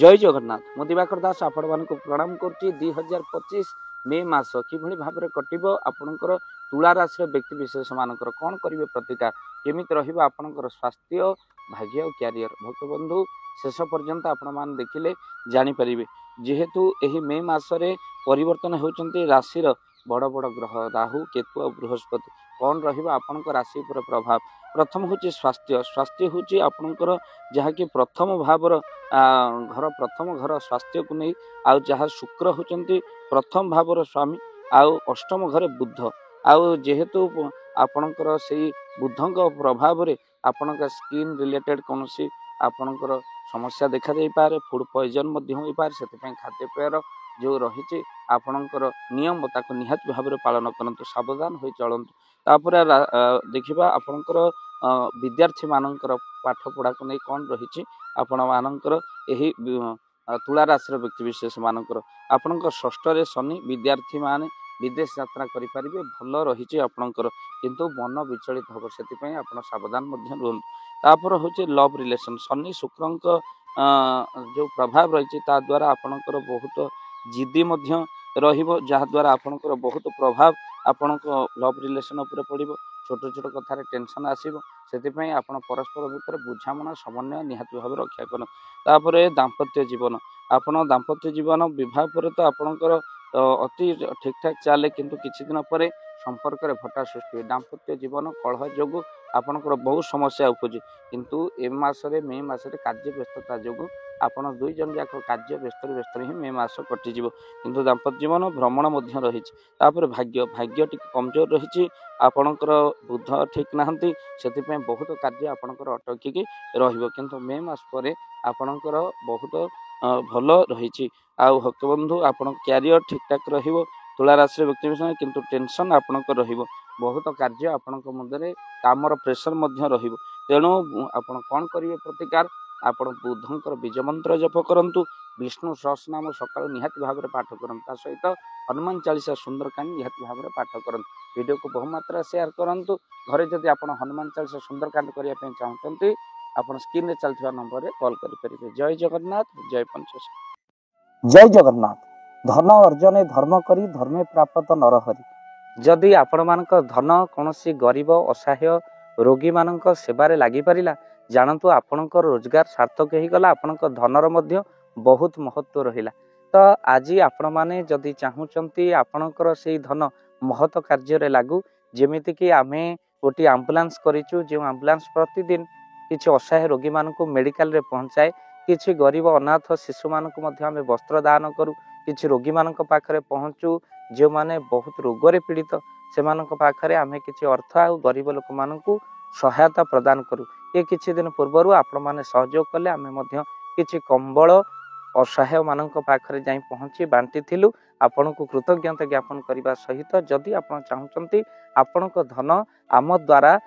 जय जगन्नाथ मु दिवाकर दास आपण मानक प्रणाम करुच्ची 2025 मे मास कि भाव में कटो आपणकर तुला राशि व्यक्ति विशेष मानकर कौन करेंगे प्रतिकार केमी आपणकर स्वास्थ्य भाग्य और क्यारियर भक्त बंधु शेष पर्यंत आपण मान देखिले जानीपर जेहेतु यही मे मसरे परिवर्तन होती राशि बड़ बड़ ग्रह राहु केतु और बृहस्पति कौन रहा राशि उपर प्रभाव प्रथम हूँ स्वास्थ्य स्वास्थ्य हूँ आपणकर जहाँकि प्रथम भावर घर प्रथम घर स्वास्थ्य को नहीं आउ जहाँ शुक्र होचंती प्रथम भावर स्वामी आउ अष्टम घरे बुध आउ जेहेतु आपणकर से बुधक प्रभाव रे आपणका स्किन रिलेटेड कौन सी आपणकर समस्या देखा जाई पारे फूड पॉइजन मध्य हो पारे से खाद्यपेयर जो रही आपणकर नियम ताको निहात भाव में पालन करंतु सावधान हो चलतु तापर देखिबा आपणकर विद्यार्थी मानकर पाठ पढ़ा को नहीं कौन रही आपण मानकर यही तुला राशि व्यक्ति विशेष मानकर आपणकर षष्ठ शनि विद्यार्थी माने विदेश यात्रा करें भल रही आपणकर किंतु मन विचलित हम से आप सावधान रुहतु तापर हूँ लव रिलेशन शनि शुक्र जो प्रभाव रही द्वारा आपणकर बहुत जिद्दी जहाद्वारा आपणकर बहुत प्रभाव आपण लव रिलेशन उपर पड़ो छोट छोट कथार टेंशन आसो से आप परस्पर भितर बुझामणा समन्वय निहाती भाव रक्षा कर दाम्पत्य जीवन आपण दाम्पत्य जीवन विवाह पर तो आपणकर अति ठीक ठाक चले किंतु किछि दिन पर संपर्क में भट्टा सृष्टि हुए दाम्पत्य जीवन कलह जो आपणकर बहुत समस्या उपजे किंतु ए मासरे मे मासरे कार्य व्यस्तता जो आपण दुई जन जाक कार्य व्यस्त ही मे मास कटिज किंतु दाम्पत्य जीवन भ्रमण रही भाग्य भाग्य टी कमजोर रही आपणकर बुध ठीक नहांती से बहुत कार्य आपणकर अटकिकी किंतु मे मास पर आपणकर बहुत भल रही आउ भक्त बंधु आप क्यारियर ठीक ठाक रहिबो तुला राशि व्यक्ति विषय किंतु टेंशन आपणकर रहिबो बहुत कार्य आपणक मध्य कामर प्रेशर रहिबो तेणु आपण कौन करेंगे प्रतिकार आपण बुधंकर बीज मंत्र जप करंतु विष्णु सहस्रनाम सकाळ निहाती भाव में पाठ करंतु सहित हनुमान चालीसा सुंदरकांड निहाती भाव में पाठ करंतु वीडियो को बहुमात्रा शेयर करंतु घरे जदि आपण हनुमान चालीसा सुंदरकांड करने चाहते आपण स्क्रीन रे चलथिबा नंबर रे कॉल करि परिबे। जय जगन्नाथ जय पंचेश्वर। जय जगन्नाथ। धन अर्जने धर्म करी धर्मे प्राप्त नरहरि। जदि आपण मानक धन कोनोसी गरीब असहाय रोगी मानक सेवारे लागि परिला जानतु आपणक रोजगार सार्थक हो गला आपणक धनर मध्य बहुत महत्व रहिला। तो आज आपण माने जदि चाहूचंती आपणकर से धन महत कार्य लागू जेमिति कि आमे गोटी एम्बुलेंस करिचु जे एम्बुलेंस प्रतिदिन किछि असहाय रोगी मानक मेडिकल रे पहुंचाए किछि गरीब अनाथ शिशु मानक मध्य आमे वस्त्र दान करू किछि रोगी मानक पाखरे पहुंचू जो माने बहुत रोग रे पीड़ित से मानक पाखरे आमे किछि अर्थ आ गरीब लोक मानक सहायता प्रदान करू। ये किछि दिन पूर्व आपण माने सहयोग कले आमे मध्य किछि कंबल असहाय मानक पाखरे जाई पहुंची बांटी थिलु आपनको कृतज्ञता ज्ञापन करने सहित जदि आप चाहते आपणक धन आम द्वारा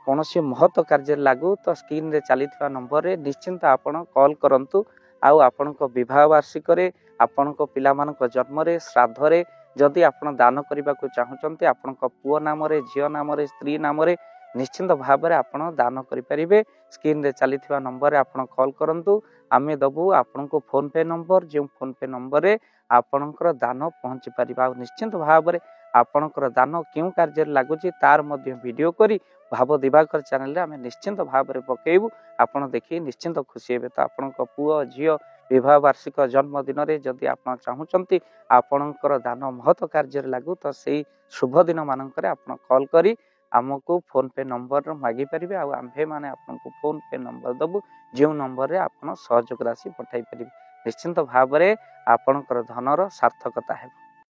कौन सी महत्व कार्य लागू तो स्क्रीन रे चली नंबर रे निश्चिंत आपण कॉल करंतु आउ आपणक विवाह वार्षिक आपणक पिला मानक जन्म रे श्राद्ध रे जदि आपण दान करने को चाहते आपणक पुओ नाम रे झियो नाम रे स्त्री नाम रे निश्चिंत भाव में आपण दान करें स्क्रीन रे चली नंबर रे आपण कॉल करंतु आमे दबु आपनको फोन पे नंबर जो फोन पे नंबर रे आपणकर दान पहुँची पार निश्चिंत भाव में आपणकर दान क्यों कार्य लगुच तार मध्य वीडियो करी भाव दिवाकर चैनल रे आमे निश्चिंत भाव में पकेबू आपण देखि निश्चिंत खुशी हेबे। तो आपणक पुओ झियो विवाह वार्षिक जन्मदिन रे जदि आप चाहूचंती आपणकर दान महत्व कार्य लागू तो से शुभ दिन मानक आप कॉल करी आमको फोन पे नंबर मागी पारे आम्भे माने आपको फोन पे नंबर दबु जो नंबर रे आप सहयोग राशि पठाई पारे निश्चिंत भाव में आपणकर धनर सार्थकता है।